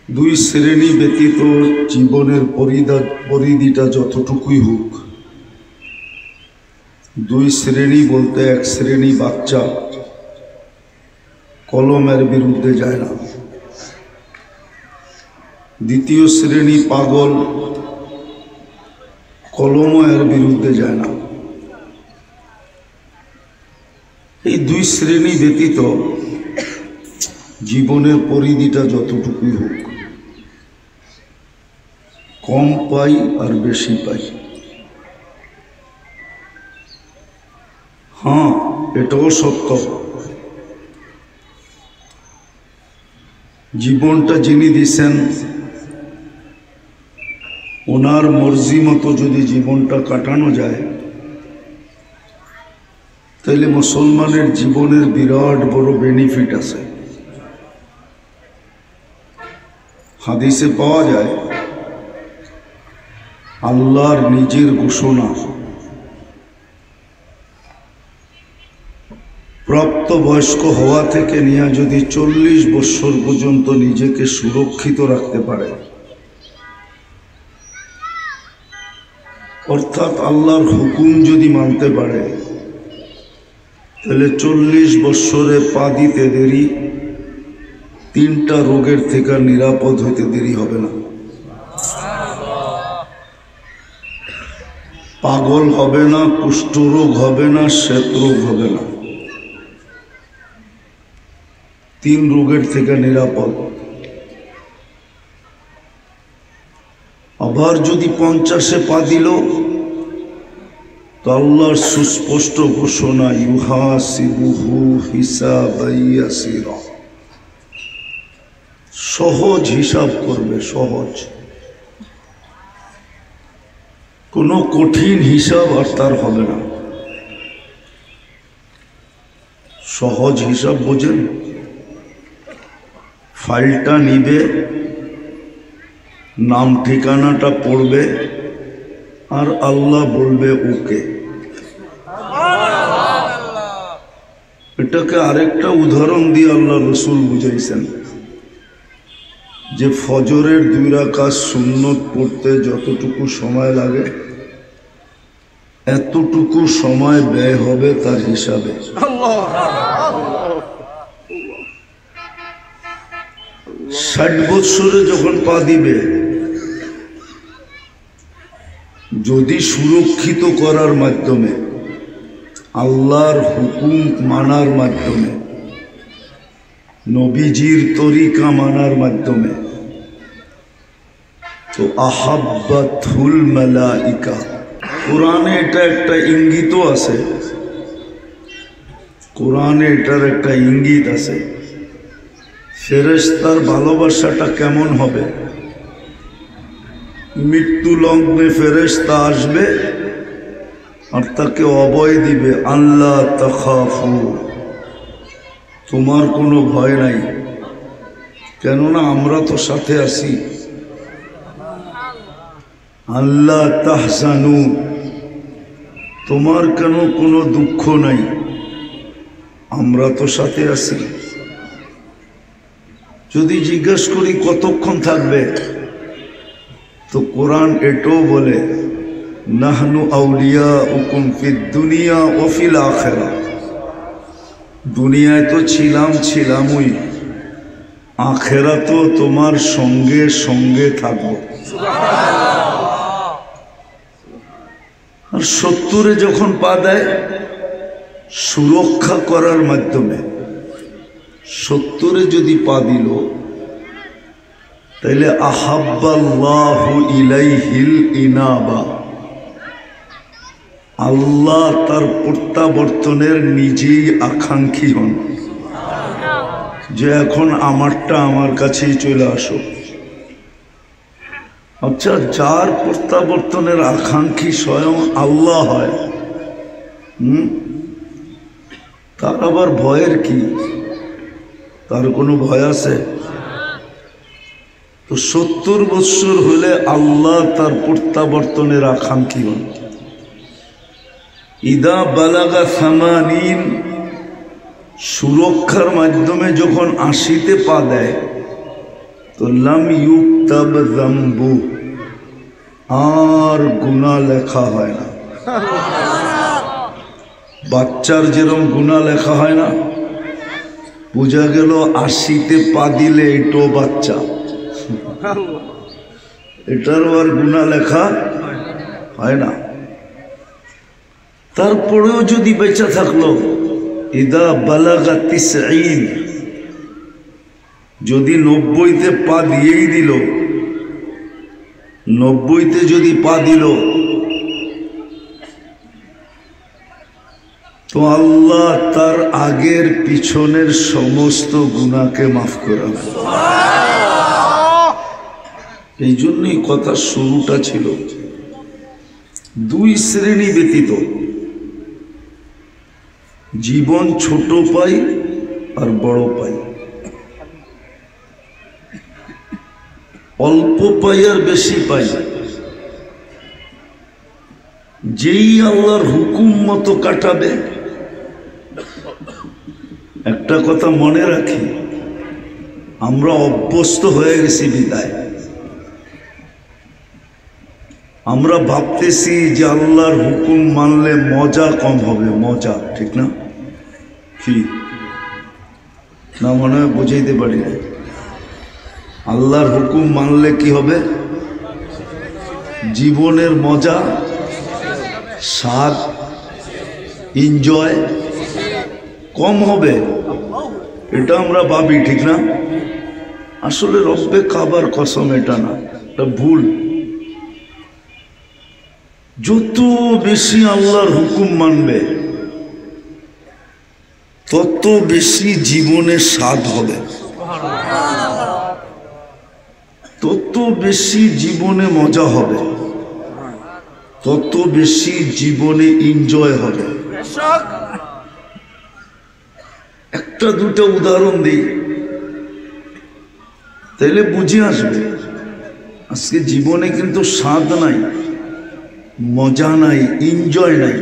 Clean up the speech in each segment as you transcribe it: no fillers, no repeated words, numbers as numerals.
দুই শ্রেণী ব্যতীত জীবনের পরিধিটা যতটুকুই হোক, দুই শ্রেণী বলতে এক শ্রেণী বাচ্চা কলমের বিরুদ্ধে যায় না, দ্বিতীয় শ্রেণী পাগল কলমও এর বিরুদ্ধে যায় না। এই দুই শ্রেণী ব্যতীত জীবনের পরিধিটা যতটুকুই হোক, কম পাই আর বেশি পাই। হ্যাঁ, এটাও সত্য, জীবনটা যিনি দিছেন ওনার মর্জি মতো যদি জীবনটা কাটানো যায় তাহলে মুসলমানের জীবনের বিরাট বড় বেনিফিট আছে। হাদিসে পাওয়া যায়, আল্লাহর নিজের ঘোষণা, প্রাপ্তবয়স্ক হওয়া থেকে নিয়ে যদি 40 বছর পর্যন্ত নিজেকে সুরক্ষিত রাখতে পারে, অর্থাৎ আল্লাহর হুকুম যদি মানতে পারে, তাহলে 40 বছরে পা দিতে দেরি, 3টা রোগের থেকে নিরাপদ হইতে দেরি হবে না। পাগল হবে না, কুষ্ঠরোগ হবে না, শ্বেতরোগ হবে না, 3 রোগের থেকে নিরাপদ। আবার যদি 50-এ পা দিল তো আল্লাহর সুস্পষ্ট ঘোষণা, ইউহাসিবুহু হিসাবান ইয়াসীরা, সহজ হিসাব করবে, সহজ, কোনো কঠিন হিসাব আর তার হবে না। সহজ হিসাব বোঝেন? ফাইলটা নিবে, নাম ঠিকানাটা পড়বে আর আল্লাহ বলবে ওকে। এটাকে আরেকটা উদাহরণ দিয়ে আল্লাহ রসুল বুঝাইছেন যে ফজরের 2 রাকাত সুন্নত পড়তে যতটুকু সময় লাগে এতটুকু সময় ব্যয় হবে তার হিসাবে। 60 বছরে যখন পা দিবে, যদি সুরক্ষিত করার মাধ্যমে, আল্লাহর হুকুম মানার মাধ্যমে, নবীজির তরিকা মানার মাধ্যমে, তো আহাব্বাতুল মালাইকা, কোরআনে এটা একটা ইঙ্গিতও আছে, কোরআনে এটার একটা ইঙ্গিত আছে। ফেরেশতার ভালোবাসাটা কেমন হবে? মৃত্যু লগ্নে ফেরেশতা আসবে আর তাকে অভয় দিবে, আল্লাহ তাখাফু, তোমার কোনো ভয় নাই, কেননা আমরা তো সাথে আছি। আল্লাহ তাহজানু, তোমার কেন কোনো দুঃখ নাই, আমরা তো সাথে আছি। যদি জিজ্ঞেস করি কতক্ষণ থাকবে, তো কোরআন এটাও বলে, নাহনু আউলিয়াউকুম ফিদ দুনিয়া ওয়া ফিল আখিরাহ, দুনিয়ায় তো ছিলামই, আখিরাতেও তোমার সঙ্গে সঙ্গে থাকবো। আর 70-এ যখন পা দেয়, সুরক্ষা করার মাধ্যমে, 70-এ যদি পা দিল তাইলে আহাব্বাল্লাহু ইলাইহিল ইনাবা, আল্লাহ তার প্রত্যাবর্তনের নিজেই আকাঙ্ক্ষী হন যে এখন আমারটা আমার কাছেই চলে আসো। আচ্ছা, যার প্রত্যাবর্তনের আকাঙ্ক্ষী স্বয়ং আল্লাহ হয়, তার আবার ভয়ের কি? তার কোনো ভয় আছে? তো 70 বছর হলে আল্লাহ তার প্রত্যাবর্তনের আকাঙ্ক্ষী হন। ইদা বালাগা 80, সুরক্ষার মাধ্যমে যখন 80-তে পা দেয় তো লাম ইউক্তাব যামবু, আর গুনাহ লেখা হয় না। বাচ্চার যেরকম গুনাহ লেখা হয় না, বোঝা গেল 80তে পা দিলে এটো বাচ্চা, এটারও আর গুনাহ লেখা হয় না। তারপরেও যদি বেঁচে থাকলো, ইদা বালাগা 90, যদি 90তে পা দিয়েই দিল, 90তে যদি পা দিল, তো আল্লাহ তার আগের পিছনের সমস্ত গুনাহকে মাফ করে দেন। এই জন্যই কথা শুরুটা ছিল দুই শ্রেণী ব্যতীত, জীবন ছোট পাই আর বড় পাই, অল্প পাই আর বেশি পাই। যেই আল্লাহর হুকুম মতো কাটাবে, একটা কথা মনে রাখি, আমরা অভ্যস্ত হয়ে গেছি বিদায়। আমরা ভাবতেছি যে আল্লাহর হুকুম মানলে মজা কম হবে, মজা, ঠিক না? কি না মনে হয় বুঝাইতে পারি না। আল্লাহর হুকুম মানলে কি হবে? জীবনের মজা, স্বাদ, এনজয় কম হবে, এটা আমরা ভাবি, ঠিক না? আসলে রব্বে কাবার কসম, এটা না, এটা ভুল। যত বেশি আল্লাহর হুকুম মানবে, তত বেশি জীবনে স্বাদ হবে, তত বেশি জীবনে মজা হবে, তত বেশি জীবনে এনজয় হবে। একটা দুটো উদাহরণ দিই, তাইলে বুঝে আসবে। আজকে জীবনে কিন্তু স্বাদ নাই, মজা নাই, এনজয় নাই।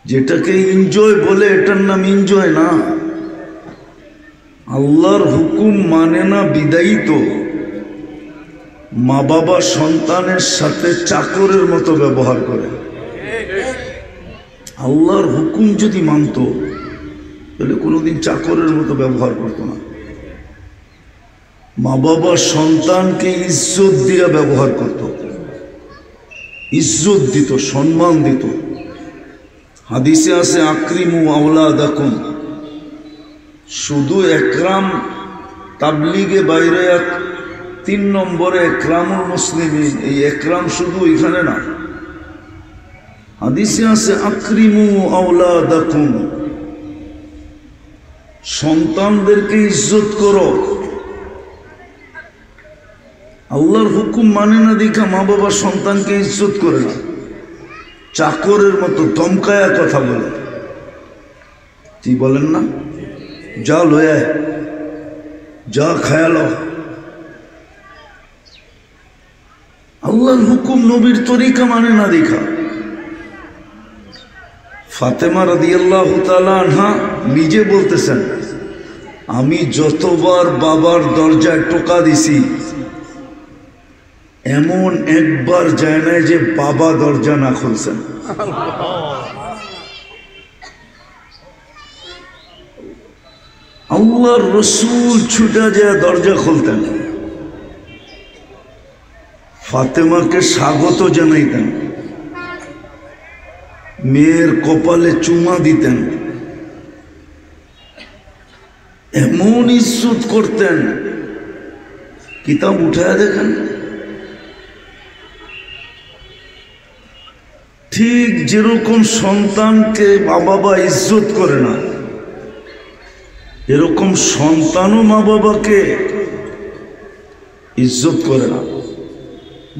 যেটাকে এনজয় বলে এটার নাম এনজয় না। আল্লাহর হুকুম মানে না বিদায়ী তো মা বাবা সন্তানের সাথে চাকরের মতো ব্যবহার করে। আল্লাহর হুকুম যদি মানত, তাহলে কোনোদিন চাকরের মতো ব্যবহার করতো না। মা বাবা সন্তানকে ইজ্জত দিয়ে ব্যবহার করত, ইজ্জত দিত, সম্মান দিত। হাদিসে আছে আকরিমু আওলাদাকুম, শুধু একরাম তাবলিগে বাইরে 3 নম্বরে একরামুল মুসলিমিন, এই একরাম শুধু এখানে না, হাদিসে আছে আকরিমু আওলাদাকুম, সন্তানদেরকে ইজ্জত করো। আল্লাহর হুকুম মানে না দেখা মা বাবা সন্তানকে ইজ্জত করে না, চাকরের মতো দমকায়া কথা বলে। কি বলেন না, যা লয়ে যা খায়াল। আল্লাহর হুকুম নবীর তরিকা মানে না দেখা। ফাতেমা রাদিয়াল্লাহু তাআলা আনহা নিজে বলতেছেন, আমি যতবার বাবার দরজায় টোকা দিছি, এমন একবার যায় না যে বাবা দরজা না খুলছেন। আল্লাহর রসুল ছুটে যায় দরজা খুলতেন, ফাতেমাকে স্বাগত জানাইতেন, মেয়ের কপালে চুমা দিতেন, এমন ইজ্জত করতেন। কিতাব উঠায় দেখেন, ঠিক যেরকম সন্তানকে মা বাবা ইজ্জত করে না, এরকম সন্তানও মা বাবাকে ইজ্জত করে না।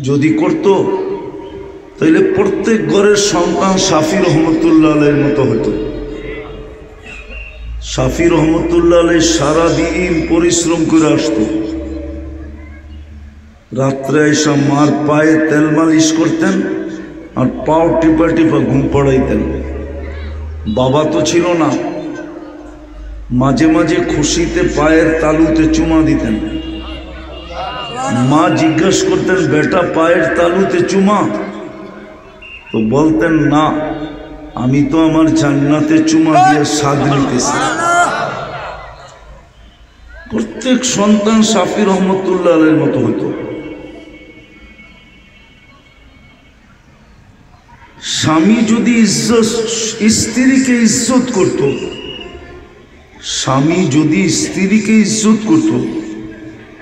যদি করত, তাহলে প্রত্যেক ঘরের সন্তান শাফি রহমতুল্লাহ আলাইহির মতো হতো। শাফি রহমতুল্লাহ আলাইহি সারাদিন পরিশ্রম করে আসতো, রাত্রে এসে মার পায়ে তেল মালিশ করতেন আর পাও টিপা টিপা ঘুম পড়াইতেন। বাবা তো ছিল না, মাঝে মাঝে খুশিতে পায়ের তালুতে চুমা দিতেন। মা জিজ্ঞেস করতেন, বেটা পায়ের তালুতে চুমা? তো বলতেন, না, আমি তো আমার জান্নাতে চুমা দিয়ে স্বাদ নিতেছি। প্রত্যেক সন্তান শাফি রহমতুল্লাহ আলাইহির মতো হতো। স্বামী যদি স্ত্রীকে ইজ্জত করত, স্বামী যদি স্ত্রীকে ইজ্জত করত,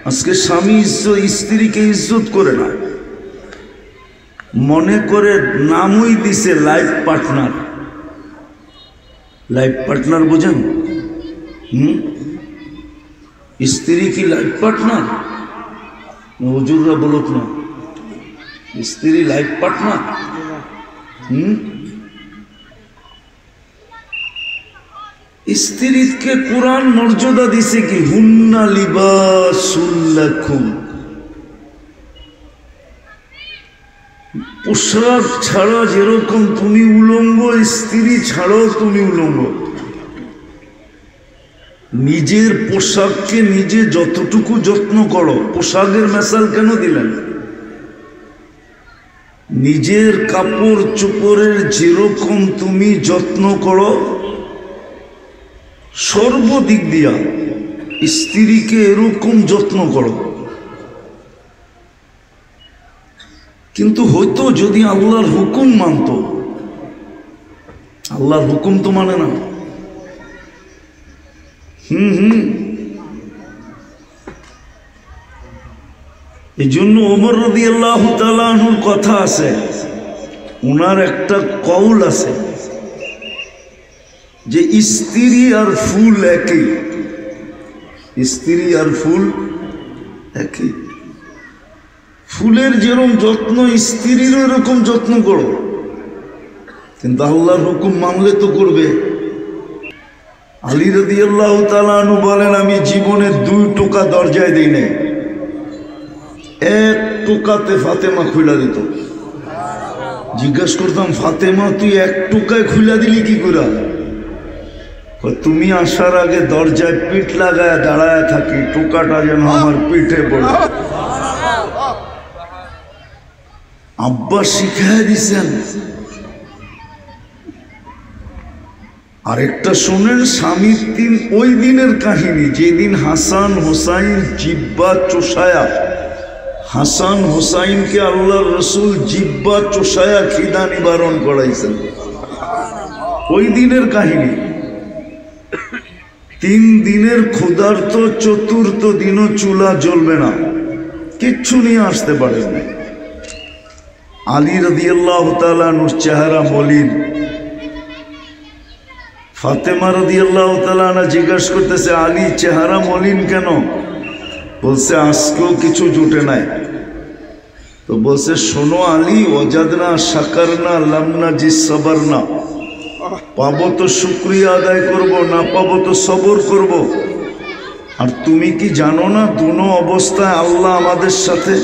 আজকে স্বামী স্ত্রীকে ইজ্জত করে না, মনে করে নামই দিছে লাইফ পার্টনার। লাইফ পার্টনার বোঝেন? স্ত্রী কি লাইফ পার্টনার? হুজুররা বলুক না, স্ত্রী লাইফ পার্টনার? স্ত্রীকে কোরআন মর্যাদা দিছে কি, হুন্না লিবাসুল লাকুম। পোশাক ছাড়া যেরকম তুমি উলঙ্গ, স্ত্রী ছাড়াও তুমি উলঙ্গ। নিজের পোশাককে নিজে যতটুকু যত্ন করো, পোশাকের মেসাল কেন দিলেন? নিজের কাপড় চোপড়ের যেরকম তুমি যত্ন করো সর্বদিক দিয়া, স্ত্রীকে এরকম যত্ন করো। কিন্তু হয়তো যদি আল্লাহর হুকুম মানত, আল্লাহর হুকুম তো মানে না। এই জন্য ওমর রাদিয়াল্লাহু তাআলা আনহুর কথা আছে, ওনার একটা কওল আছে যে স্ত্রী আর ফুল একই, স্ত্রী আর ফুল একই। ফুলের যেরকম যত্ন স্ত্রীরও এরকম যত্ন করো, কিন্তু আল্লাহর হুকুম মানলে তো করবে। আলী রাদিয়াল্লাহু তাআলা আনহু বলেন, আমি জীবনে 2 টোকা দরজায় দিই নাই, 1 টোকাতে ফাতেমা খুলে দিত। জিজ্ঞেস করতাম, ফাতেমা তুই 1 টোকায় খুলে দিলি কি করে? তুমি আসার আগে দরজায় পিঠ লাগায় দাঁড়ায় থাকি, টোকাটা যেন আমার পিঠে পড়ে। আব্বা শিখায় দিছেন। আরেকটা শোনেন, স্বামীর ওই দিনের কাহিনী, যেদিন হাসান হোসাইন জিব্বা চোষায়া, হাসান হোসাইনকে আল্লাহর রসুল জিব্বা চোষায়া খিদা নিবারণ করাইছেন, ওই দিনের কাহিনী। 3 দিনের ক্ষুধার্ত, 4র্থ দিনও চুলা জ্বলবে না, কিচ্ছু নিয়ে আসতে পারেন না। আলী রাদিয়াল্লাহু তাআলা আনহুর চেহারা মলিন। ফাতেমা রাদিয়াল্লাহু তাআলা আনহা জিজ্ঞাসা করতেছে, আলী চেহারা মলিন কেন? বলছে, আজকেও কিছু জুটে নাই। তো বলছে, শোনো আলী, ওয়াজাদনা শাকারনা লামনা জি সাবারনা, পাবো তো শুকরিয়া আদায় করব, না পাবো তো সবর করব। আর তুমি কি জানো না, দুনো অবস্থায় আল্লাহ আমাদের সাথে,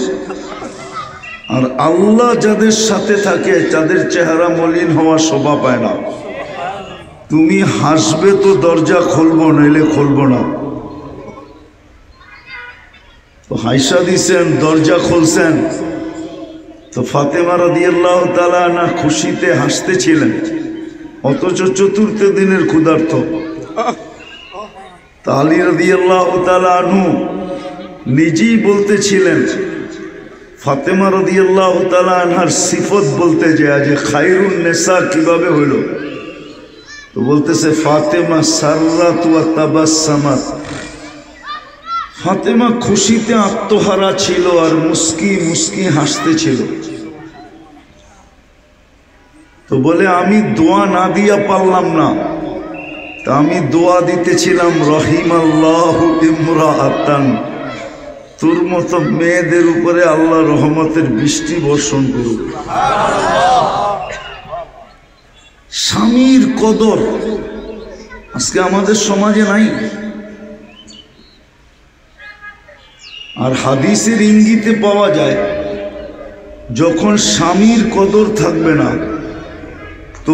আর আল্লাহ যাদের সাথে থাকে তাদের চেহারা মলিন হওয়া শোভা পায় না। তুমি হাসবে তো দরজা খুলবো, নইলে খুলবো না। তো হাইসা দিছেন, দরজা খুলছেন। তো ফাতেমা রাদিয়াল্লাহু তাআলা আনহা খুশিতে হাসতেছিলেন, অথচ 4র্থ দিনের ক্ষুধার্ত। আলী রাদিয়াল্লাহু তাআলা আনহু নিজেই বলতেছিলেন, ফাতেমা রাদিয়াল্লাহু তাআলা আনহার সিফত বলতে যায় যে খায়রুন নেসা কিভাবে হইল, তো বলতেছে, ফাতেমা সাররাত ওয়া তাবাসসামাত, ফাতেমা খুশিতে আত্মহারা ছিল আর মুস্কি মুস্কি হাসতেছিল। তো বলে, আমি দোয়া না দিয়া পারলাম না, তা আমি দোয়া দিতেছিলাম, রহিমাল্লাহু ইমরাআতান, তোর মতো মেয়েদের উপরে আল্লাহ রহমতের বৃষ্টি বর্ষণ করুক। স্বামীর কদর আজকে আমাদের সমাজে নাই। আর হাদিসের ইঙ্গিতে পাওয়া যায়, যখন স্বামীর কদর থাকবে না, তো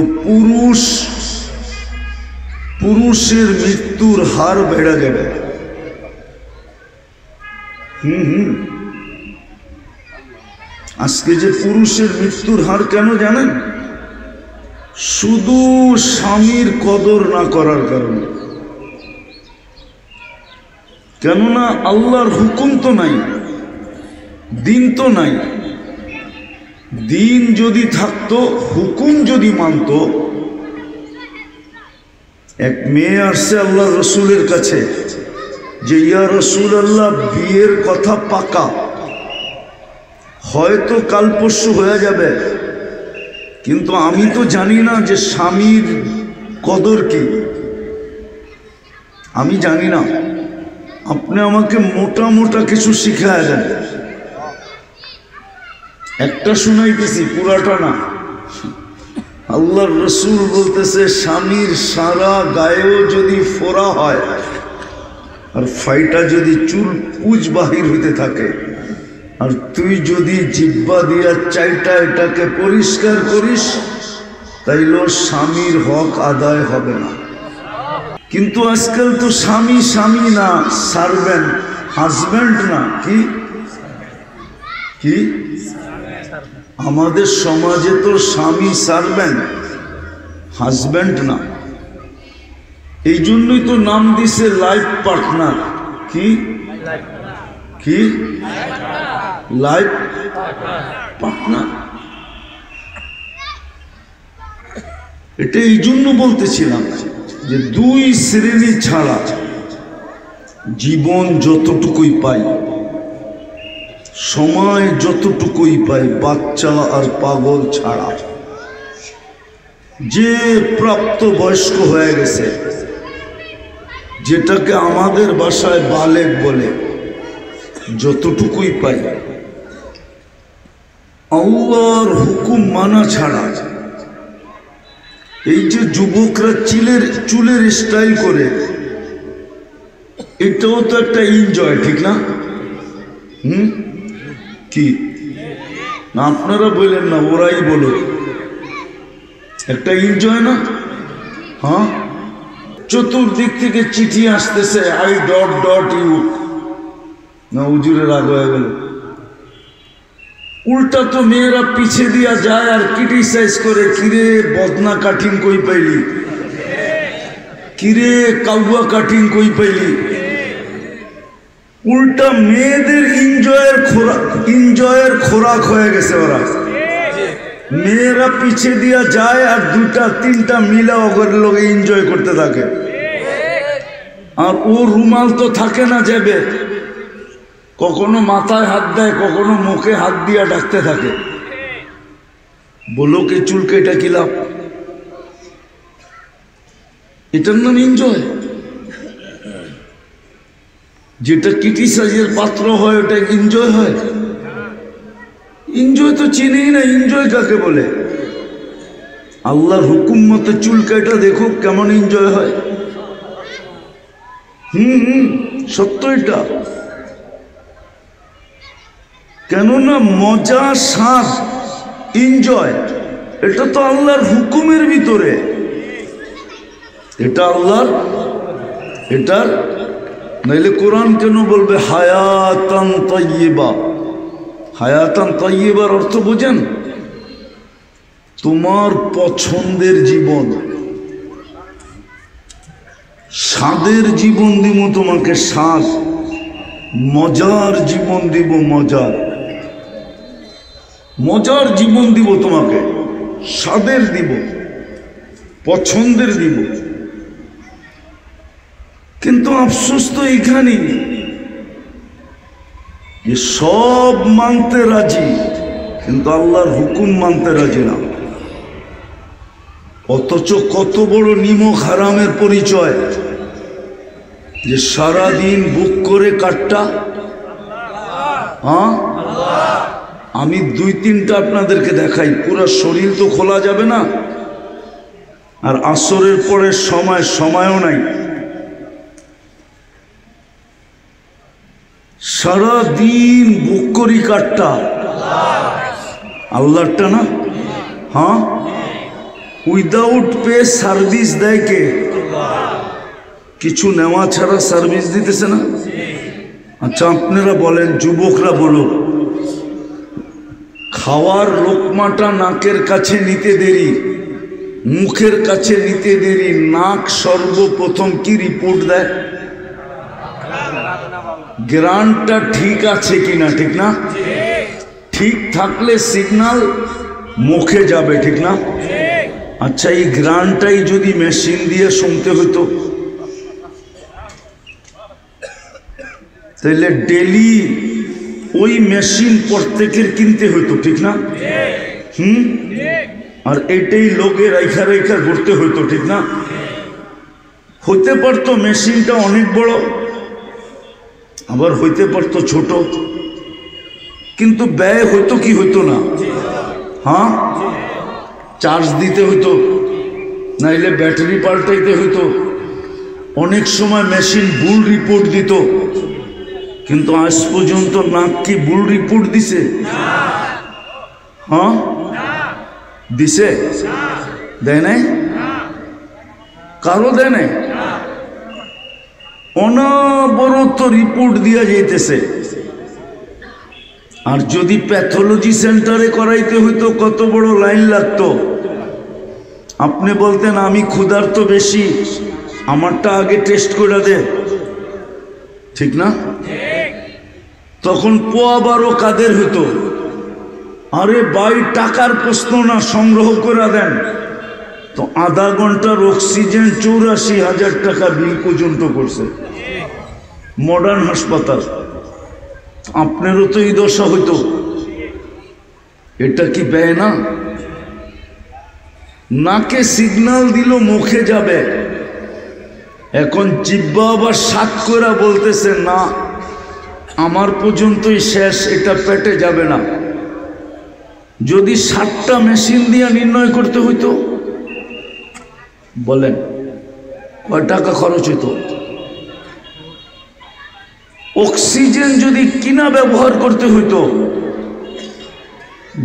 পুরুষের মৃত্যুর হার বেড়ে যাবে। আজকে যে পুরুষের মৃত্যুর হার কেন জানেন? শুধু স্বামীর কদর না করার কারণে। কেননা আল্লাহর হুকুম তো নাই, দিন তো নাই। দিন যদি থাকতো, হুকুম যদি মানত। এক মেয়ে আসছে আল্লাহ রসুলের কাছে যে ইয়া রসুল আল্লাহ, বিয়ের কথা পাকা, হয়তো কাল পরশু হয়ে যাবে, কিন্তু আমি তো জানি না যে স্বামীর কদর কি, আমি জানি না। আপনি আমাকে মোটা মোটা কিছু শিখায় দেন। একটা শুনাইতেছি, পুরাটা না। আল্লাহর রসুল বলতেছে, স্বামীর সারা গায়েও যদি ফোড়া হয় আর ফাইটা যদি চুল পুজ বাহির হইতে থাকে, আর তুই যদি জিহ্বা দিয়া চাইটা এটাকে পরিষ্কার করিস, তাইলে স্বামীর হক আদায় হবে না। কিন্তু আজকাল তো স্বামী স্বামী না, সার্ভেন্ট, হাজব্যান্ড না, কি কি আমাদের সমাজে তো স্বামী সার্ভেন্ট, হাজব্যান্ড না। এই জন্যই তো নাম দিছে লাইফ পার্টনার। কি কি লাইফ পার্টনার, এটা এই জন্য বলতেছিলাম যে দুই শ্রেণী ছাড়া জীবন যতটুকুই পাই, সময় যতটুকুই পাই, বাচ্চা আর পাগল ছাড়া, যে প্রাপ্ত বয়স্ক হয়ে গেছে, যেটাকে আমাদের ভাষায় বালেগ বলে, যতটুকুই পাই, আল্লাহর হুকুম মানা ছাড়া। এই যে যুবকরা চুলের স্টাইল করে, এটাও তো একটা এনজয়, ঠিক না? কি না, আপনারা বললেন না, ওরাই বলো, একটা এনজয় না? হ্যাঁ, চতুর্দিক থেকে চিঠি আসতেছে, আই ডট ডট ইউ, না হুজুরের রাগ হয়ে গেল। উল্টা তো মেয়েরা পিছে দিয়া যায় আর ক্রিটিসাইজ করে, কিরে বদনা কাটিং কই পাইলি, কিরে কাউয়া কাটিং কই পাইলি। উল্টা মেয়েদের ইনজয়ের খোরাক হয়ে গেছে ওরা। মেয়েরা পিছে দিয়া যায় আর দুটা তিনটা মিলা ওদের লোক এনজয় করতে থাকে, আর ও রুমাল তো থাকে না যাবে, কখনো মাথায় হাত দেয়, কখনো মুখে হাত দিয়া ডাকতে থাকে। বলো কে চুল কেটে কি লাভ? এটার নাম এনজয়। যেটা ক্রিটিসাইজের পাত্র হয় ওটা এনজয় হয়? এনজয় তো চিনি না, এনজয় কাকে বলে? আল্লাহর হুকুম মতো চুল কেটে দেখো কেমন এনজয় হয়। সত্য এটা। কেননা মজা, স্বাদ, এনজয়, এটা তো আল্লাহর হুকুমের ভিতরে। এটা আল্লাহর, এটার নাইলে কোরআন কেন বলবে হায়াতান তাইয়্যিবা? হায়াতান তাইয়্যিবার অর্থ বোঝেন? তোমার পছন্দের জীবন, স্বাদের জীবন দিব তোমাকে, স্বাদ, মজার জীবন দিব, মজার জীবন দিব তোমাকে, স্বাদের দিব, পছন্দের দিব। কিন্তু আফসোস তো এখানেই যে সব মানতে রাজি, কিন্তু আল্লাহর হুকুম মানতে রাজি না। অথচ কত বড় নিমক হারামের পরিচয় যে সারাদিন বুক করে কাটটা। হ্যাঁ, আমি দুই তিনটা আপনাদেরকে দেখাই, পুরো শরীর তো খোলা যাবে না, আর আসরের পরে সময়ও নাই। সারাদিন বুক করি কাটটা, আল্লাহরটা না? হ্যাঁ, উইদাউট পে সার্ভিস দেয় কে? কিছু নেওয়া ছাড়া সার্ভিস দিতেছে না? আচ্ছা আপনারা বলেন, যুবকরা বলুন, খাওয়ার লোকমাটা নাকের কাছে নিতে দেরি, মুখের কাছে নিতে দেরি, নাক সর্বপ্রথম কি রিপোর্ট দেয়? গ্রানটা ঠিক আছে কিনা, ঠিক না? ঠিক থাকলে সিগন্যাল মুখে যাবে, ঠিক না? আচ্ছা এই গ্রানটাই যদি মেশিন দিয়ে শুনতে হতো, তাহলে ডেলি ওই মেশিন প্রত্যেকের কিনতে হতো, ঠিক না? আর এটাই লোকে রাইখা রাইখা ঘুরতে হতো, ঠিক না? হতে পারতো মেশিনটা অনেক বড়, আবার হইতে পারতো ছোট, কিন্তু ব্যয় হতো কি হতো না? হ্যাঁ, চার্জ দিতে হতো, নাইলে ব্যাটারি পাল্টাইতে হতো। অনেক সময় মেশিন ভুল রিপোর্ট দিত, কিন্তু আজ পর্যন্ত নাক কি ভুল রিপোর্ট দিছে? হ্যাঁ দিছে? দেয় নাই? কারো দেয় নাই? অনবরত রিপোর্ট দিয়া যাইতেছে। আর যদি প্যাথোলজি সেন্টারে করাইতে হইতো কত বড় লাইন লাগতো। আপনি বলতেন আমি ক্ষুধার্ত বেশি, আমারটা আগে টেস্ট করে দে, ঠিক না? তখন পোয়া বারো কাদের হতো, আরে ভাই টাকার প্রশ্ন না, সংগ্রহ করে দেন। তো আধা ঘন্টার অক্সিজেন 84,000 টাকা বিল পর্যন্ত করছে মডার্ন হাসপাতাল। আপনারও তো এই দশা হইতো। এটা কি ব্যয় না? নাকে সিগন্যাল দিল মুখে যাবে, এখন জিহ্বা আবার সাত করে বলতেছে না আমার পর্যন্তই শেষ, এটা পেটে যাবে না। যদি 7টা মেশিন দিয়ে নির্ণয় করতে হইতো, বলেন কয় টাকা খরচ হইতো? অক্সিজেন যদি কিনা ব্যবহার করতে হইতো,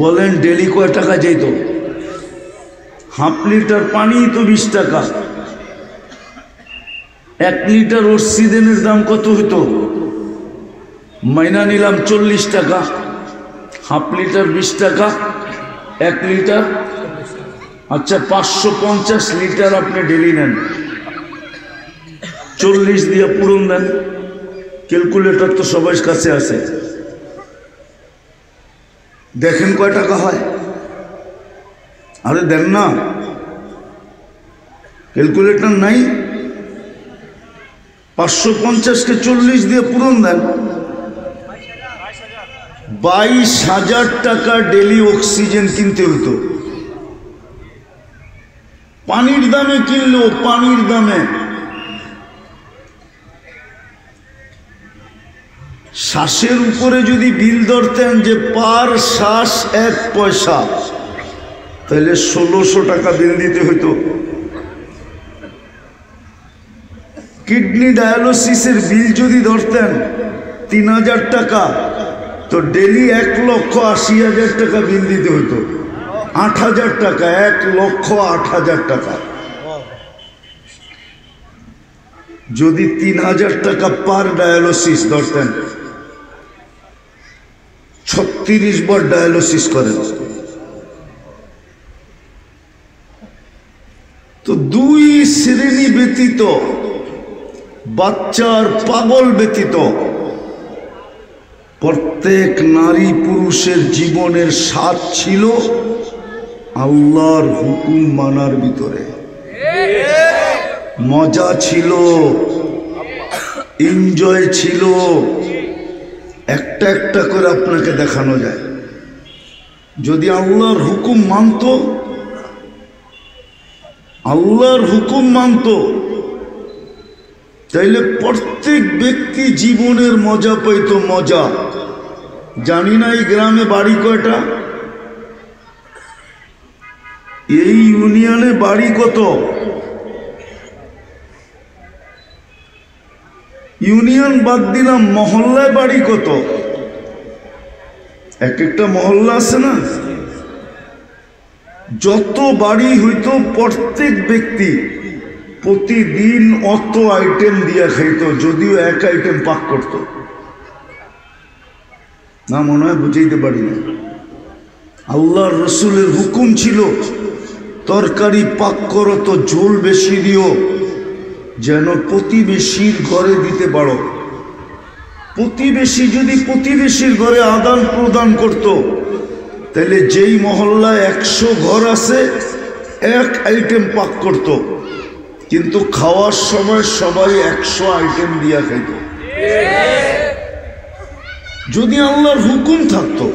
বলেন ডেলি কয় টাকা যেত? হাফ লিটার পানি তো 20 টাকা, 1 লিটার অক্সিজেনের দাম কত হইতো? মাইনা নিলাম 40 টাকা, হাফ লিটার 20 টাকা, 1 লিটার, আচ্ছা 550 লিটার আপনি ডেলি নেন, 40 দিয়ে পূরণ দেন। ক্যালকুলেটর তো সবার কাছে আছে, দেখেন কয় টাকা হয়। আরে দেন না, ক্যালকুলেটর নাই, 550-কে 40 দিয়ে পূরণ দেন, 22,000 টাকা ডেলি অক্সিজেন কিনতে হতো। পানির দামে কিনলো, পানির দামে। শ্বাসের উপরে যদি বিল ধরতেন যে পার শ্বাস 1 পয়সা, তাহলে 1600 টাকা বিল দিতে হতো। কিডনি ডায়ালিসিসের বিল যদি ধরতেন 3000 টাকা, তো ডেলি 1,80,000 টাকা বিল দিতে হতো। 8,000 টাকা, 1,08,000 টাকা। যদি 3,000 টাকা পার ডায়ালিসিস ধরতেন, 36 বার ডায়ালিসিস করেন, তো 2 শ্রেণী ব্যতীত, বাচ্চার পাগল ব্যতীত, প্রত্যেক নারী পুরুষের জীবনের স্বাদ ছিল আল্লাহর হুকুম মানার ভিতরে। মজা ছিল, এনজয় ছিল। একটা একটা করে আপনাকে দেখানো যায়। যদি আল্লাহর হুকুম মানত, আল্লাহর হুকুম মানত, তাইলে প্রত্যেক ব্যক্তি জীবনের মজা পাইতো। মজা জানি না এই গ্রামে বাড়ি কয়টা, এই ইউনিয়নে বাড়ি কত, ইউনিয়ন বাদ দিলাম, মহল্লায় বাড়ি কত? এক একটা মহল্লা আছে না, যত বাড়ি হইতো প্রত্যেক ব্যক্তি প্রতিদিন অত আইটেম দিয়া খাইতো, যদিও এক আইটেম পাক করত না, মনে হয় বুঝাইতে পারি না। আল্লাহর রসুলের হুকুম ছিল তরকারি পাক করো তো ঝোল বেশি দিও, যেন প্রতিবেশীর ঘরে দিতে পারো। প্রতিবেশী যদি প্রতিবেশীর ঘরে আদান প্রদান করত, তাহলে যেই মহল্লায় 100 ঘর আছে এক আইটেম পাক করত, কিন্তু খাওয়ার সময় সবাই 100 আইটেম দিয়া খাইত। যদি আল্লাহর হুকুম থাকতো,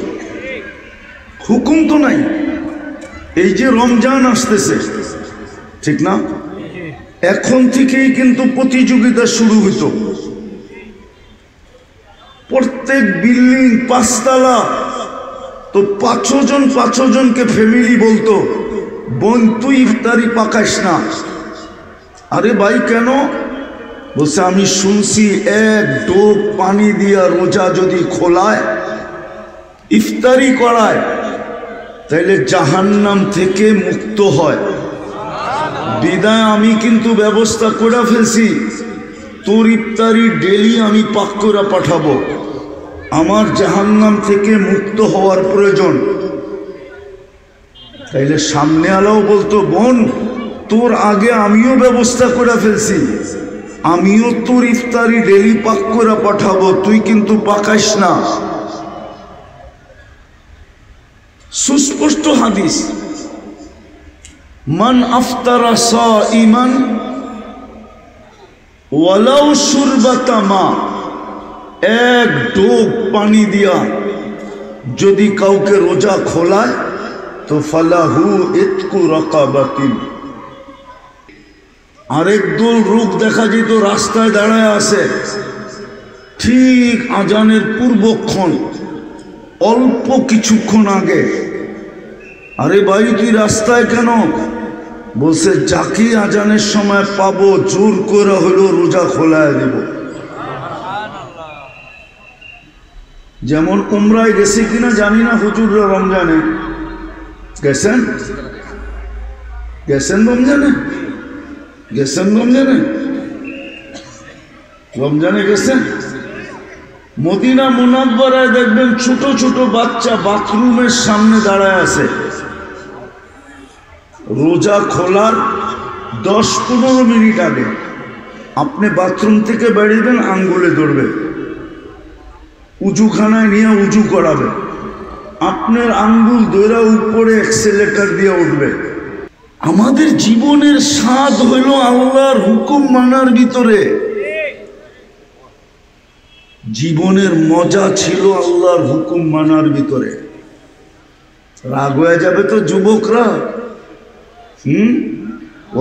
হুকুম তো নাই। এই যে রমজান আসতেছে, ঠিক না? এখন থেকেই কিন্তু প্রতিযোগিতা শুরু হইতো। প্রত্যেক বিল্ডিং 5 তলা, তো 5 জনকে ফ্যামিলি বলতো, বোন তুই ইফতারি পাকাইস না। আরে ভাই কেন? বলছে আমি শুনছি এক ডোব পানি দিয়া রোজা যদি খোলায়, ইফতারি করায়, তাইলে জাহান্নাম থেকে মুক্ত হয়। বিদায় আমি কিন্তু ব্যবস্থা করে ফেলছি, তোর ইফতারি ডেলি আমি পাক করে পাঠাবো। আমার জাহান্নাম থেকে মুক্ত হওয়ার প্রয়োজন। তাইলে সামনে আলাও বলতো, বোন তোর আগে আমিও ব্যবস্থা করে ফেলছি, আমিও তোর ইফতারি ডেলি পাক করে পাঠাবো, তুই কিন্তু পাকাইস না। সুস্পষ্ট হাদিস, মান আফতারা সাইমান ওয়ালাউ শুরবাতা মা, এক ডোব পানি দিয়া যদি কাউকে রোজা খোলায় তো ফালাহু ইতকু রাকাবাতিন। আরেক দল রূপ দেখা যেত রাস্তায় দাঁড়ায় আছে, ঠিক আজানের পূর্বক্ষণ, অল্প কিছুক্ষণ আগে। আরে ভাই তুই রাস্তায় কেন? বলছে যাকে আজানের সময় পাবো জোর করে হলো রোজা খোলায় দেব। যেমন উমরায় গেছে কিনা জানি না, হুজুররা রমজানে গেছেন? গেছেন রমজানে? গেছেন রমজানে? রমজানে গেছেন? মদিনা মুনাব্বারায় দেখবেন ছোট ছোট বাচ্চা বাথরুমের সামনে দাঁড়ায় আছে। রোজা খোলার 10-15 মিনিট আগে আপনি বাথরুম থেকে বেরিয়েবেন, আঙ্গুলে ধরবে, উজুখানায় নিয়ে উজু করাবে, আপনার আঙ্গুল ধরে উপরে অ্যাক্সেলেটার দিয়ে উঠবে। আমাদের জীবনের স্বাদ হইল আল্লাহর হুকুম মানার ভিতরে। জীবনের মজা ছিল আল্লাহর হুকুম মানার ভিতরে। রাগ হয়ে যাবে তো যুবকরা,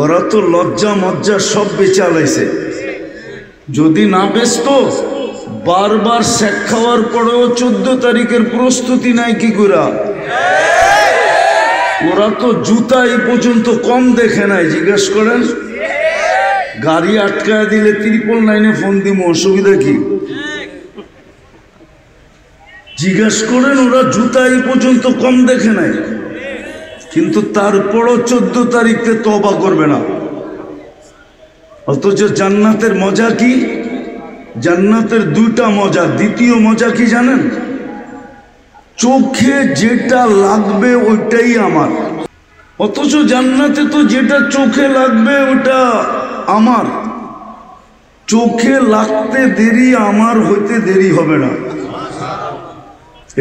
ওরা তো লজ্জা মজ্জা সব বেচালাইছে। যদি না বেচত, বারবার শেখ খাওয়ার পরেও 14 তারিখের প্রস্তুতি নাই কি করে? ওরা তো জুতা এই পর্যন্ত কম দেখে নাই। জিজ্ঞেস করেন, গাড়ি আটকায় দিলে 999 ফোন দিব, অসুবিধা কি? জিজ্ঞেস করেন, ওরা জুতা এই পর্যন্ত কম দেখে নাই, কিন্তু তারপরও 14 তারিখে তওবা করবে না। অথচ জান্নাতের মজা কি? জান্নাতের 2টা মজা। দ্বিতীয় মজা কি জানেন? চোখে যেটা লাগবে ওইটাই আমার। অথচ জান্নাতে তো যেটা চোখে লাগবে ওটা আমার। চোখে লাগতে দেরি, আমার হইতে দেরি হবে না।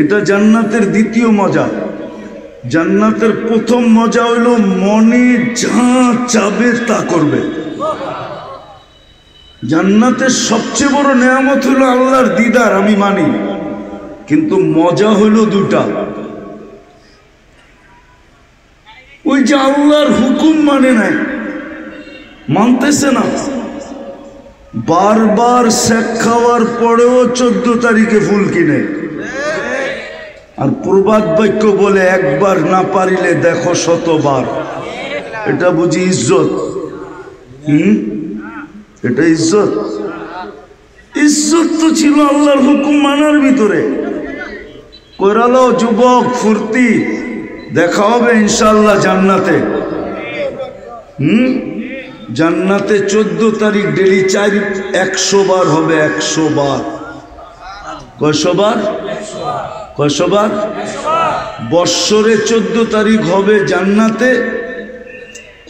এটা জান্নাতের দ্বিতীয় মজা। জান্নাতের প্রথম মজা হইল মনে যা চাবে তা করবে। জান্নাতের সবচেয়ে বড় নেয়ামত হইল আল্লাহর দিদার, আমি মানি, কিন্তু মজা হইল 2টা। ওই যে আল্লাহর হুকুম মানে নাই, মানতেছে না, বারবার শেখ খাওয়ার পরেও 14 তারিখে ফুল কিনে। আর প্রবাদ বাক্য বলে, একবার না পারিলে দেখো 100বার। এটা বুঝি ইজ্জত? এটা ইজ্জত? ইজ্জত তো ছিল আল্লাহর হুকুম মানার ভিতরে। কইরালো যুবক, ফুর্তি, দেখা হবে ইনশাআল্লাহ জান্নাতে। জান্নাতে 14 তারিখ ডেলি 100 বার হবে, 100 বার। কয়শো বার? 100 বার। বৎসরে 14 তারিখ হবে জান্নাতে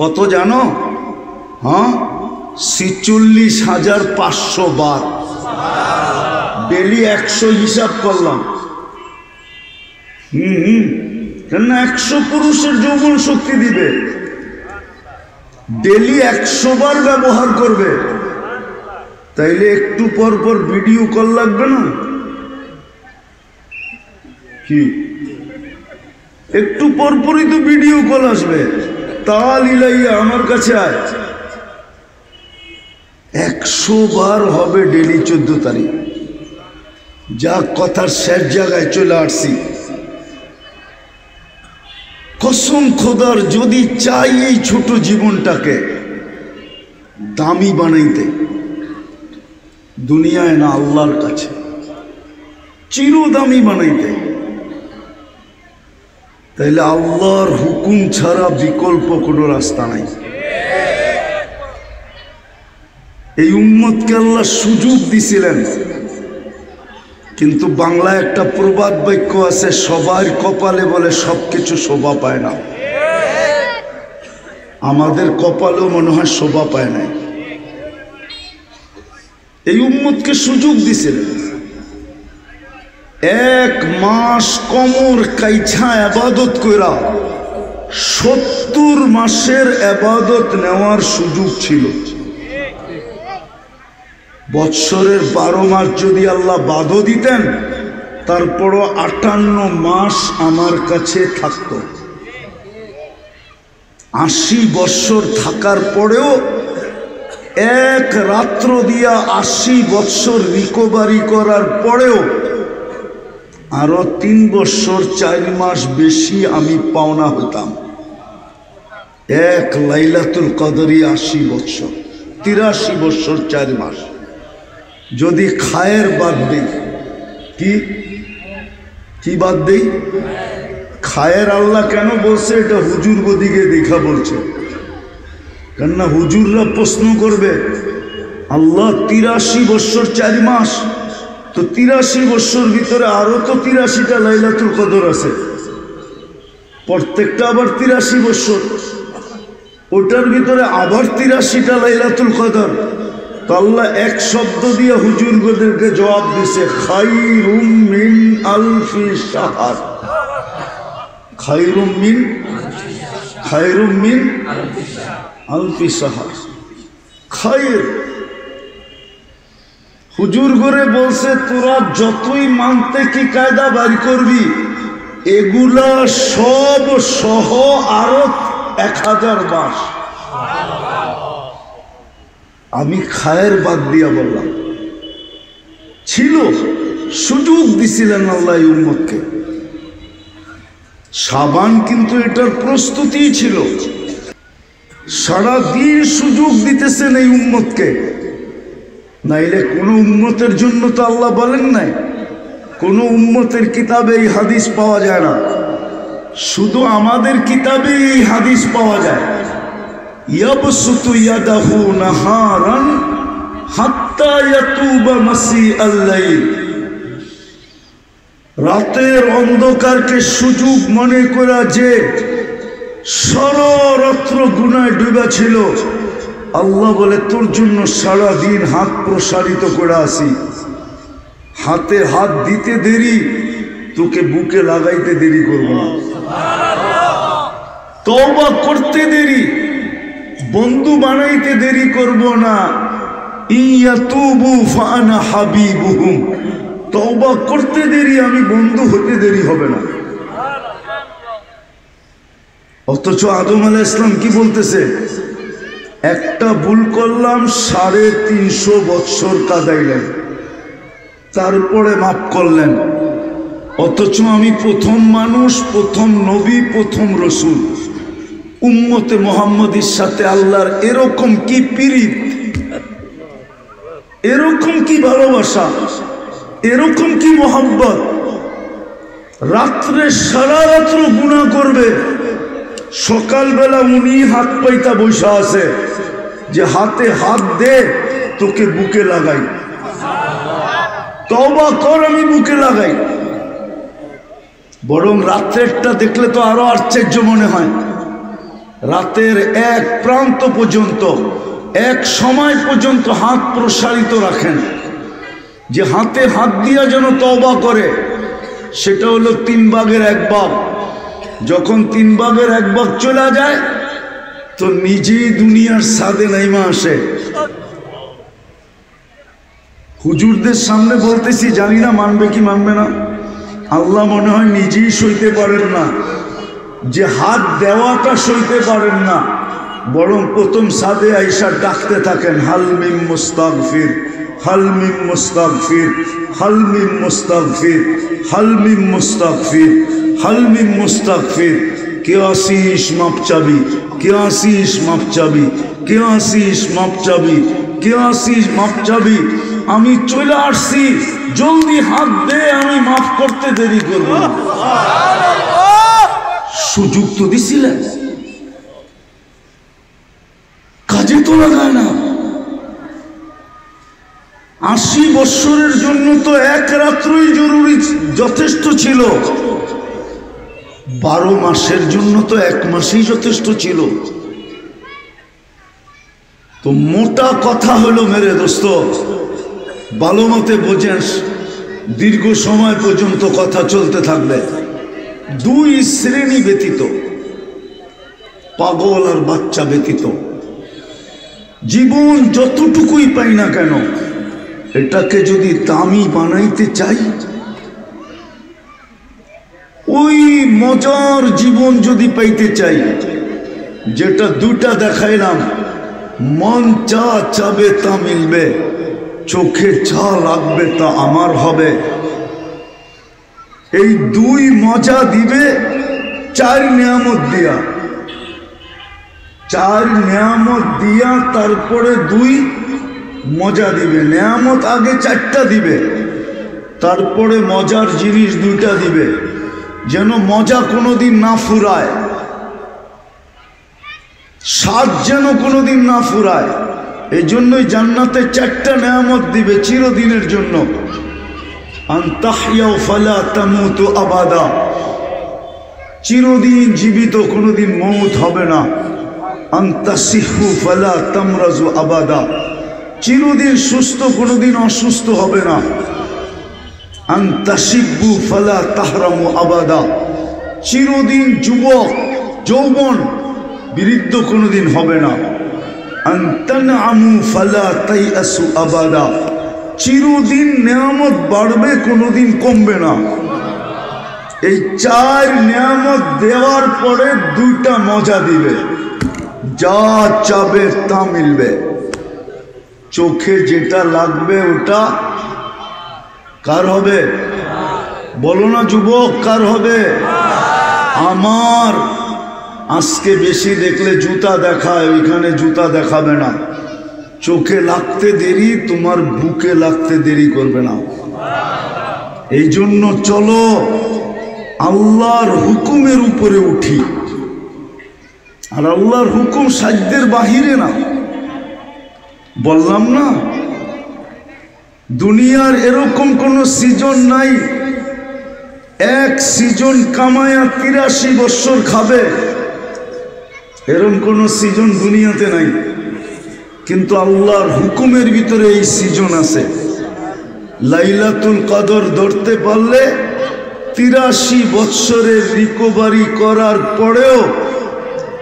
কত জানো? হ্যাঁ, 46,500 বার। ডেলি 100 হিসাব করলাম। কেন 100 পুরুষের যৌবন শক্তি দিবে, ডেলি 100 বার ব্যবহার করবে, তাইলে একটু পর পর ভিডিও কল লাগবে না? কি একটু পর পরই তো ভিডিও কল আসবে, তাল ইলাইয়া আমার কাছে আয়। 100 বার হবে ডেলি 14 তারিখ। যা কথার শেষ জায়গায় চলে আসছি। কসম খোদার, যদি চাই এই ছোট জীবনটাকে দামি বানাইতে, দুনিয়ায় না আল্লাহর কাছে চিরদামি বানাইতে, তাইলে আল্লাহর হুকুম ছাড়া বিকল্প কোনো রাস্তা নাই। এই উম্মতকে আল্লাহ সুযোগ দিছিলেন, কিন্তু বাংলায় একটা প্রবাদ বাক্য আছে, সবার কপালে বলে সবকিছু শোভা পায় না। আমাদের কপালেও মনে হয় শোভা পায় না। এই উম্মতকে সুযোগ দিছিলেন, 1 মাস কমর কাইছা ইবাদত কইরা 70 মাসের ইবাদত নেওয়ার সুযোগ ছিল। বৎসরের 12 মাস যদি আল্লাহ বাদও দিতেন, তারপরও 58 মাস আমার কাছে থাকত। 80 বৎসর থাকার পরেও এক রাত্র দিয়া 80 বৎসর রিকভারি করার পরেও আরো 3 বৎসর 4 মাস বেশি আমি পাওনা হতাম। এক লাইলাতুল কদরি 80 বৎসর, 83 বৎসর 4 মাস। যদি খায়ের বাদ দেই, কি বাদ দেই? খায়ের আল্লাহ কেন বলছে? এটা হুজুর গদিকে দেখা বলছে, কেননা হুজুররা প্রশ্ন করবে, আল্লাহ 83 বৎসর 4 মাস, তো 83 বৎসর ভিতরে আরো তো 83টা লাইলাতুল কদর আছে, প্রত্যেকটা আবার 83 বৎসর, ওটার ভিতরে আবার 83টা লাইলাতুল কদর। তো আল্লাহ এক শব্দ দিয়ে হুজুরদেরকে জবাব দিছে, খায়রুম মিন আলফি শাহর। খায়রুম মিন আলফি শাহর। খায়র হুজুর করে বলছে, তোরা যতই মানতে কি কায়দা বাড়ি করবি, এগুলা সব সহ আরো 1000 মাস। আমি খায়ের বাদ দিয়া বললাম, ছিল সুযোগ দিছিলেন আল্লাহ এই উম্মতকে। শাবান কিন্তু এটার প্রস্তুতি ছিল, সারাদিন সুযোগ দিতেছেন এই উম্মতকে। নাইলে কোন উম্মতের জন্য তো আল্লাহ বলেন নাই, কোন উম্মতের কিতাবে এই হাদিস পাওয়া যায় না, শুধু আমাদের কিতাবে এই হাদিস পাওয়া যায়। ইয়াবসুতু ইয়াদাহু নাহারান হাত্তা ইয়াতুবা মাসিআল লাইল। রাতের অন্ধকারকে সুযোগ মনে করা যে সারা রাত্র গুনায় ডুবা ছিল, আল্লাহ বলে তোর জন্য সারা দিন হাত প্রসারিত করে আসি, হাতে হাত দিতে দেরি, তোকে বুকে লাগাইতে দেরি করব না, তওবা করতে দেরি, বন্ধু বানাইতে দেরি করব না। ইয়াতুবু ফানা হাবিবুহুম, তওবা করতে দেরি, আমি বন্ধু হতে দেরি হবে না। অথচ আদম আলাইহিস সালাম কি বলতেছে? একটা ভুল করলাম, 350 বৎসর কাঁদাইলেন, তারপরে মাফ করলেন। অথচ আমি প্রথম মানুষ, প্রথম নবী, প্রথম রসুল, উম্মতে মুহাম্মদীর সাথে আল্লাহর এরকম কি পীড়িত, এরকম কি ভালোবাসা, এরকম কি মোহাব্বত। রাত্রে সারা রাত্র গুনাহ করবে, সকালবেলা উনি হাত পাইতা বৈশা আছে যে হাতে হাত দে তোকে বুকে লাগাই, তওবা কর আমি বুকে লাগাই। বরং রাত্রেরটা দেখলে তো আরো আশ্চর্য মনে হয়। রাতের এক প্রান্ত পর্যন্ত, এক সময় পর্যন্ত হাত প্রসারিত রাখেন, যে হাতে হাত দিয়া যেন তওবা করে। সেটা হলো 3 ভাগের 1 ভাগ। যখন 3 ভাগের 1 ভাগ চলে যায় তো নিজেই দুনিয়ার সাদে নাইমা আসে। হুজুরদের সামনে বলতেছি, জানি না মানবে কি মানবে না। আল্লাহ মনে হয় নিজেই সইতে পারেন না, যে হাত দেওয়াটা সইতে পারেন না, বরং প্রথম সাদে আইসা ডাকতে থাকেন, হাল মিম মুস্তাগফির, হাল মিম মুস্তাগফির, হাল মিম মুস্তাগফির, হাল মিম মুস্তাগফির, হাল মিম মুস্তাগফির। কে আসিস মাপ চাবি, কে আসিস মাপ চাবি, কে আসিস মাপ চাবি, কে আসিস মাপ চাবি। আমি চলে আসছি, জলদি হাত দে, আমি মাফ করতে দেরি করব না। সুযোগ তো দিছিলেন, কাজে তো লাগায় না। 80 বৎসরের জন্য তো 1 রাত্রই জরুরি যথেষ্ট ছিল, 12 মাসের জন্য তো 1 মাসেই যথেষ্ট ছিল। তো মোটা কথা হলো মেরে দোস্ত, ভালো মতে বোঝেন, দীর্ঘ সময় পর্যন্ত কথা চলতে থাকবে। 2 শ্রেণী ব্যতীত, পাগল আর বাচ্চা ব্যতীত, জীবন যতটুকুই পাই না কেন, এটাকে যদি দামি বানাইতে চাই, ওই মজার জীবন যদি পাইতে চাই, যেটা 2টা দেখাইলাম, মন যা চাবে তা মিলবে, চোখে যা লাগবে তা আমার হবে। এই 2 মজা দিবে 4 নিয়ামত দিয়া, 4 নিয়ামত দিয়া তারপরে 2 মজা দিবে। নিয়ামত আগে 4টা দিবে, তারপরে মজার জিনিস 2টা দিবে, যেন মজা কোনোদিন না ফুরায়, স্বাদ যেন কোনোদিন না ফুরায়। এই জন্যই জান্নাতে 4টা নিয়ামত দিবে চিরদিনের জন্য। আনতাহইয়া ফালা তামুতু আবাদা, চিরদিন জীবিত, কোনোদিন মৌত হবে না। আনতাসিহু ফালা তামরাজু আবাদা, চিরদিন সুস্থ, কোনোদিন অসুস্থ হবে না। আনতাশিব্বু ফালা তাহরামু আবাদা, চিরদিন যুবক, যৌবন, বৃদ্ধ কোনোদিন হবে না। আনতানআমু ফালা তাইআসু আবাদা, চিরদিন নিয়ামত বাড়বে, কোনোদিন কমবে না। এই 4 নিয়ামত দেওয়ার পরে 2টা মজা দিবে, যা চাবে তা মিলবে। চোখে যেটা লাগবে ওটা কার হবে? বলো না যুবক, কার হবে? আমার। আজকে বেশি দেখলে জুতা দেখায়, ওইখানে জুতা দেখাবে না। চোখে লাগতে দেরি, তোমার বুকে লাগতে দেরি করবে না। এই জন্য চলো আল্লাহর হুকুমের উপরে উঠি। আর আল্লাহর হুকুম সাধ্যের বাহিরে না। বললাম না, দুনিয়ার এরকম কোন সিজন নাই 1 সিজন কামায়া 83 বৎসর খাবে, এরকম কোন সিজন দুনিয়াতে নাই। কিন্তু আল্লাহর হুকুমের ভিতরে এই সিজন আছে। লাইলাতুল কদর ধরতে পারলে 83 বৎসরের রিকভারি করার পরেও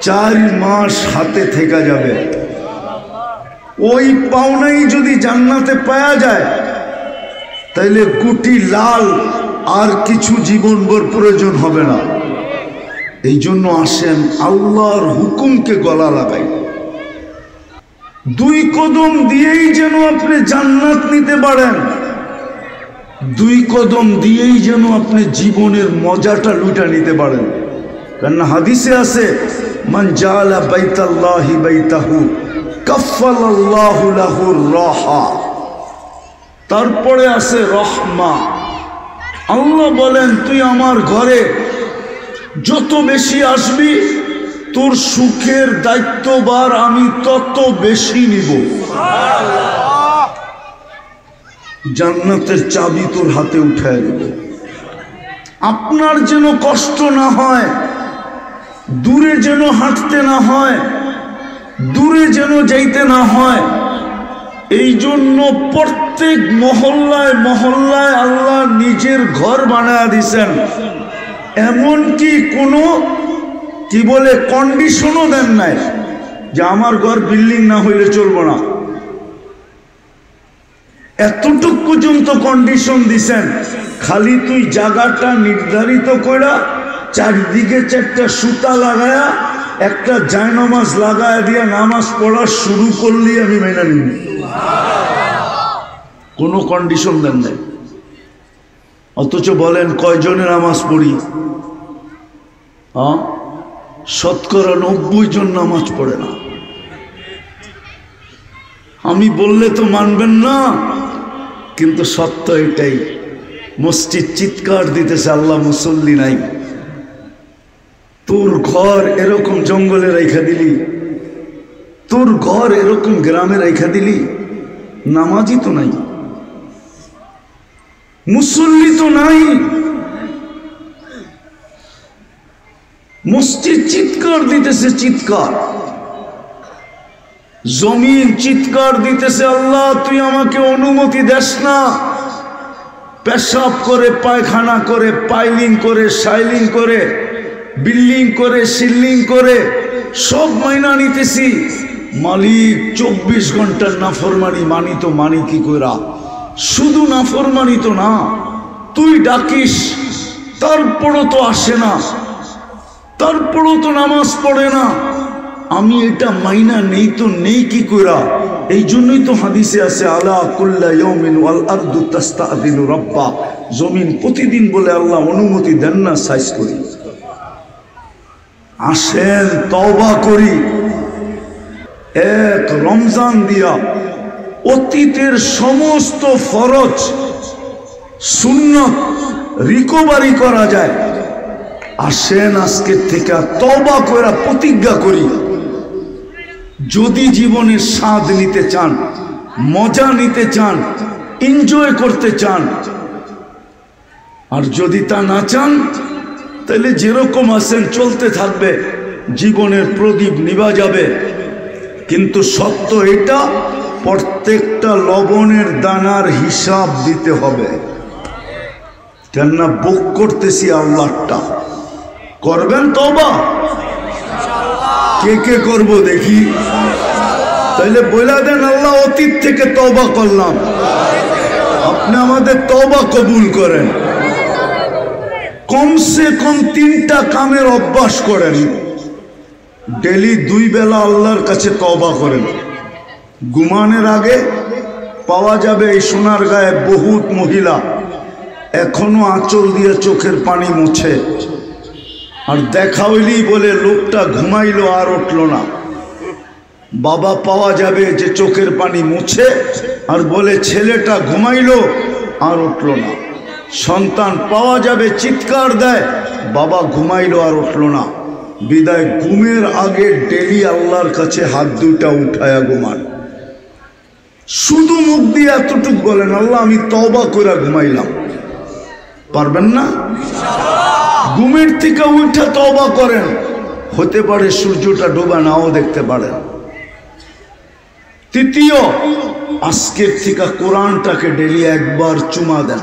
4 মাস হাতে থেকে যাবে। ওই পাওনাই যদি জান্নাতে পাওয়া যায়, তাইলে কোটি লাল আর কিছু জীবনভর প্রয়োজন হবে না। এই জন্য আসেন আল্লাহর হুকুমকে গলা লাগাই। 2 কদম দিয়েই যেন আপনি জান্নাত নিতে পারেন, 2 কদম দিয়েই যেন আপনি জীবনের মজাটা লুটা নিতে পারেন। কারণ হাদিসে আছে, মান জাআলা বাইতাল্লাহি বাইতাহু কাফফালাল্লাহু লাহুর রাহা। তারপরে আছে রহমা। আল্লাহ বলেন, তুই আমার ঘরে যত বেশি আসবি তোর সুখের দায়িত্বভার আমি তত বেশি নিব। জান্নাতের চাবি তোর হাতে উঠায় দেব। আপনার যেন কষ্ট না হয়, দূরে যেন হাঁটতে না হয়, দূরে যেন যাইতে না হয়, এই জন্য প্রত্যেক মহল্লায় মহল্লায় আল্লাহ নিজের ঘর বানায় দিছেন। এমনকি কোনো কি বলে কন্ডিশনও দেন নাই যে আমার ঘর বিল্ডিং না হইলে চলবো না। এতটুক পর্যন্ত কন্ডিশন দিছেন, খালি তুই জায়গাটা নির্ধারিত করা, চারদিকে চারটা সুতা লাগায়া একটা জায়নামাজ লাগায়া দিয়া নামাজ পড়া শুরু করলি আমি মেনে নিব। কোনো কন্ডিশন দেন নাই। অথচ বলেন কয়জনের নামাজ পড়ি? শতকরা 90 জন নামাজ পড়ে না। আমি বললে তো মানবেন না, কিন্তু সত্য এটাই। মসজিদ চিৎকার দিতেছে আল্লাহ মুসল্লি নাই। তোর ঘর এরকম জঙ্গলে রেখা দিলি, তোর ঘর এরকম গ্রামে রেখা দিলি, নামাজি তো নাই, মুসল্লি তো নাই। মসজিদ চিৎকার দিতেছে, চিৎকার, জমিন চিৎকার দিতেছে, আল্লাহ তুই আমাকে অনুমতি দেস না। পেশাব করে, পায়খানা করে, পাইলিং করে, সাইলিং করে, বিল্ডিং করে, সিল্লিং করে সব মাইনা নিতেছি। মালিক 24 ঘন্টার নাফরমানি মানি তো মানি কি কইরা? শুধু নাফরমানি তো না, তুই ডাকিস তারপরও তো আসে না, তারপরও তো নামাজ পড়ে না। আমি এটা মাইনা নেই তো নেই কি কইরা? এই জন্যই তো হাদিসে আছে আলা কুল্লা ইয়াউমিন ওয়াল আরদু তাস্তাযিনু রাব্বা। জমিন প্রতিদিন বলে আল্লাহ অনুমতি দেন না সাইজ করি। আসেন তওবা করি। এক রমজান দিয়া অতীতের সমস্ত ফরজ সুন্নত রিকভারি করা যায়। আসেন আজকের থেকে তওবা করে প্রতিজ্ঞা করি, যদি জীবনের স্বাদ নিতে চান, মজা নিতে চান, এনজয় করতে চান, আর যদি তা না চান তাহলে যেরকম আছেন চলতে থাকবে, জীবনের প্রদীপ নিভা যাবে। কিন্তু সত্য এটা, প্রত্যেকটা লবণের দানার হিসাব দিতে হবে। কেননা বুক করতেছি আল্লাহটা। করবেন তওবা? কে কে করব দেখি? তাইলে বলে দেন আল্লাহ অতীত থেকে তওবা করলাম, আপনি আমাদের তওবা কবুল করেন। কমসে কম 3টা কামের অভ্যাস করেন। ডেলি 2 বেলা আল্লাহর কাছে তওবা করেন। ঘুমানোর আগে পাওয়া যাবে এই সোনার গায়ে বহুত মহিলা এখনো আঁচল দিয়ে চোখের পানি মুছে, আর দেখা হইলেই বলে লোকটা ঘুমাইলো আর উঠল না। বাবা পাওয়া যাবে যে চোখের পানি মুছে আর বলে ছেলেটা ঘুমাইলো আর উঠল না। সন্তান পাওয়া যাবে চিৎকার দেয়, বাবা ঘুমাইলো আর উঠল না। বিদায় ঘুমের আগে ডেলি আল্লাহর কাছে হাত 2টা উঠায়া ঘুমান। শুধু মুখ দিয়ে এতটুক বলেন আল্লাহ আমি তওবা করে ঘুমাইলাম। পারবেন না? ঘুমের থেকে উঠে তওবা করেন। হতে পারে সূর্যটা ডোবা নাও দেখতে পারেন। তৃতীয়, আজকের থেকে কোরআনটাকে ডেলি একবার চুমা দেন।